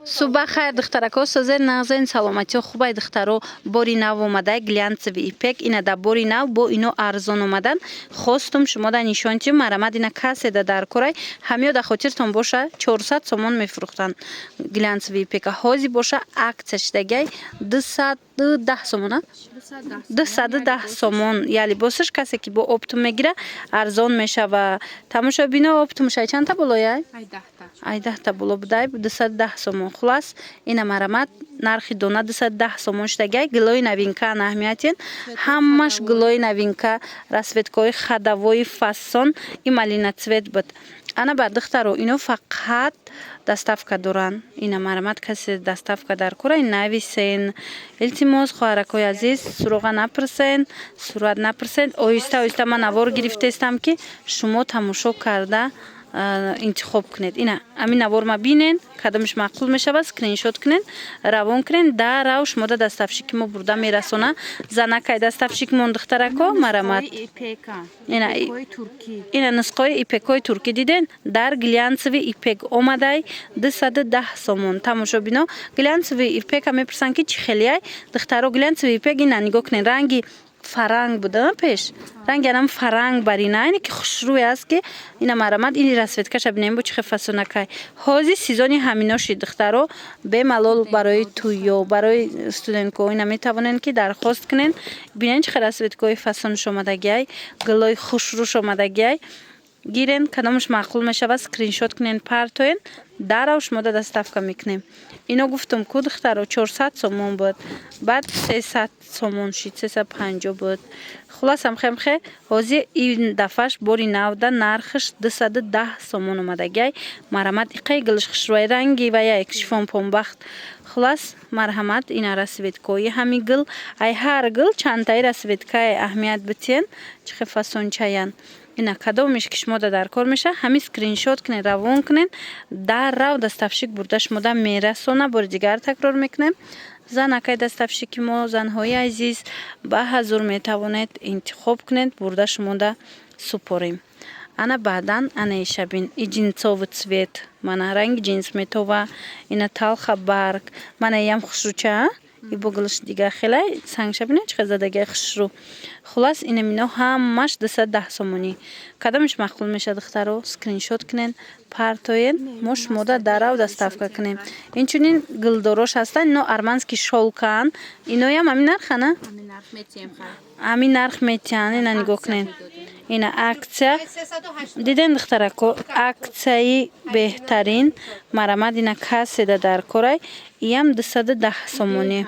Суба хайр духтарако, созер нағзен саломатиё хубай духтаро бори нав омадай глянцеви ипек ина да бори нав бо ино арзон омадан хостум шумода нишонтию марамад ина каседа дар корай ҳамиё да хотиртон боша 400 сомон мефурӯхтанд глянцеви ипека ҳози боша акция шидагай 210 сомона 210 сомон я либосаш касе ки бо оптум мегира арзон мешава тамошобино оптумшай чанта болояй ай 10 та боло будай 210 сомон хулас ина марамад нархи дона 210 сомон шидагай гилои навинка аҳамиятен ҳамаш гилои навинка расветкои хадавои фасон и малина цвет буд ана бар духтаро ино фақат доставка доранд ина марамад касе доставка дар кора нависен илтимос хоҳаракои азиз суроға напирсен сурат напирсен оҳиста оҳиста ман навор гирифтаистам ки шумо тамошо карда интихоб кунед ина амин наворма бинен кадомиш маъқул мешавад скриншот кунен равон кунен дарав шумода доставщики мо бурда мерасона занакай доставщикмон духтарако марамад ина нусхои ипекои туркӣ диден дар глянцеви ипек омадай 210 сомон тамошобино глянцеви ипека мепурсанд ки чӣ хелияй духтаро глянцеви ипек ина нигоҳ кунен ранги фаранг буда пеш ранги анам фаранг барина ини ки хушрӯй аст ки ина марамад ини расветкаша бинем бо чихе фасонакай ҳозир сезони ҳаминоши духтаро бемалол барои туйё барои студентко ина метавонен ки дархост кунен бинен чихе расветкои фасонш омадагиай гилои хушрӯш омадагиай гирен кадомаш маъқул мешавад скриншот кунен партоен дарав шумода доставка мекунем ино гуфтум ку духтаро 400 сомон буд баъд 300 сомон шид 350 буд хуласам хемхе ҳозир ин дафъаш бори навда нархиш 210 сомон омадагиай марамад иқаи гилш хушрӯй ранги ва як шифон помбахт хулас марҳамат ина расветкои ҳами гил ай ҳар гил чантаи расветкае аҳамият битиен чихе фасончаян ина кадомиш ки шумода дар кор меша ҳами скриншот кунен равон кунен даррав доставщик бурда шумода мерасона бори дигар такрор мекунем занакай доставщики мо занҳои азиз ба ҳазур метавонед интихоб кунед бурда шумода супорем ана баъдан ана ишабин и ҷинсову цвет мана ранги ҷинс метова ина талха барг мана иям хушрӯча и бо гилш дига хелай сангшабина чихе задагиай хушрӯ хулас инамино ҳамаш 210 сомонӣ кадомиш маъқул меша духтаро скриншот кунен партоен мо шумода дарав доставка кунем инчунин гилдорош ҳастанд ино армански шолкаан иноям ҳамин нархана ҳамин нарх метиҳанд ина нигоҳ кунен ина акция диден духтарако акцияи беҳтарин марамад ина каседа дар корай иям 210 сомонӣ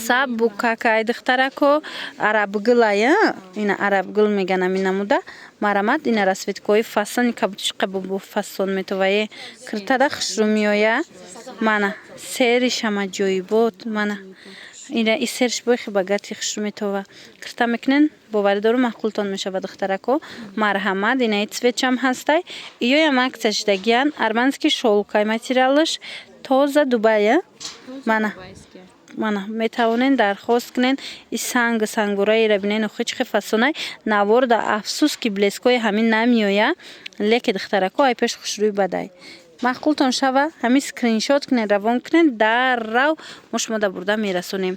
сабукакай духтарако арабгилая ина арабгил меган амин намуда марамад ина расветкои фасон кабутишқа бо фасон метовае киртада хушрӯ меоя мана серишама ҷоибот мана ина и серш бохи ба гати хушрӯ метова кирта мекунен боваридору маъқултон мешава духтарако марҳамат ина и цветчам ҳастай иёям акция шидагиян армански шолкай материалаш тоза дубая мана метавонен дархост кунен и сангураира бинен охи чихе фасонай наворда афсус ки блескои ҳамин намеоя леки духтарако ай пеш хушрӯи бадай маъқултон шава ҳами скриншот кунен равон кунен даррав мо шумода бурда мерасонем